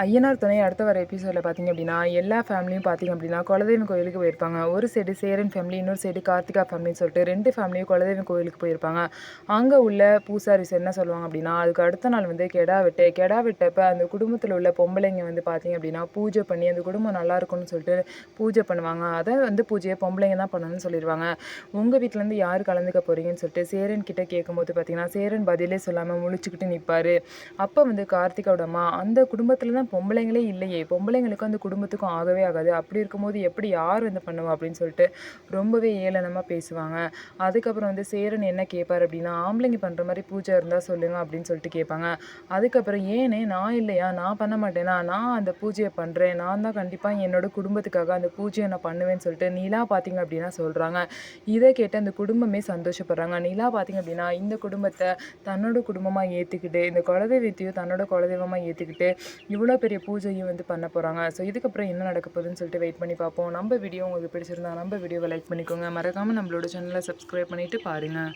ஐயனார் துணை அடுத்த வர எபிசோடில் பார்த்தீங்க அப்படின்னா எல்லா ஃபேமிலியும் பார்த்தீங்க அப்படின்னா குலதெய்வம் கோயிலுக்கு போயிருப்பாங்க. ஒரு சைடு சேரன் ஃபேமிலி, இன்னொரு சைடு கார்த்திகா ஃபேமிலின்னு சொல்லிட்டு 2 ஃபேமிலியும் குலதெய்வம் கோயிலுக்கு போயிருப்பாங்க. அங்கே உள்ள பூசாரிஸ் என்ன சொல்லுவாங்க அப்படின்னா, அதுக்கு அடுத்த நாள் வந்து கெடா வெட்டப்ப அந்த குடும்பத்தில் உள்ள பொம்பளைங்க வந்து பார்த்தீங்க அப்படின்னா பூஜை பண்ணி அந்த குடும்பம் நல்லா இருக்கும்னு சொல்லிட்டு பூஜை பண்ணுவாங்க. அதை வந்து பூஜையை பொம்பளைங்க தான் பண்ணணும்னு சொல்லிடுவாங்க. உங்கள் வீட்டிலேருந்து யார் கலந்துக்க போகிறீங்கன்னு சொல்லிட்டு சேரன் கிட்ட கேட்கும்போது பார்த்தீங்கன்னா சேரன் பதிலே சொல்லாமல் முழிச்சுக்கிட்டு நிற்பார். அப்போ வந்து கார்த்திகாவோட அம்மா, அந்த குடும்பத்தில் தான் பொம்பளைங்களே இல்லையே, பொம்பளைங்களுக்கும் அந்த குடும்பத்துக்கும் ஆகவே ஆகாது, அப்படி இருக்கும்போது எப்படி யார் வந்து பண்ணுவா அப்படின்னு சொல்லிட்டு ரொம்பவே ஏளனமாக பேசுவாங்க. அதுக்கப்புறம் வந்து சேரன் என்ன கேட்பார் அப்படின்னா, ஆம்பளைங்க பண்ணுற மாதிரி பூஜை இருந்தால் சொல்லுங்க அப்படின்னு சொல்லிட்டு கேட்பாங்க. அதுக்கப்புறம் ஏனே நான் இல்லையா, நான் பண்ண மாட்டேனா, நான் அந்த பூஜையை பண்ணுறேன், நான் தான் கண்டிப்பாக என்னோட குடும்பத்துக்காக அந்த பூஜையை நான் பண்ணுவேன்னு சொல்லிட்டு நிலா பார்த்தீங்க அப்படின்னா சொல்கிறாங்க. இதை கேட்டு அந்த குடும்பமே சந்தோஷப்படுறாங்க. நிலா பார்த்தீங்க அப்படின்னா இந்த குடும்பத்தை தன்னோட குடும்பமாக ஏற்றுக்கிட்டு, இந்த குலதெய்வத்தையும் தன்னோட குலதெய்வமாக ஏற்றுக்கிட்டு இவ்வளோ பெரிய பூஜையும் வந்து பண்ண போகிறாங்க. ஸோ இதுக்கப்புறம் என்ன நடக்க போகுதுன்னு சொல்லிட்டு வெயிட் பண்ணி பார்ப்போம். நம்ம வீடியோ உங்களுக்கு பிடிச்சிருந்தா நம்ம வீடியோவை லைக் பண்ணிக்கோங்க. மறக்காமல் நம்மளோட சேனலை சப்ஸ்கிரைப் பண்ணிவிட்டு பாருங்கள்.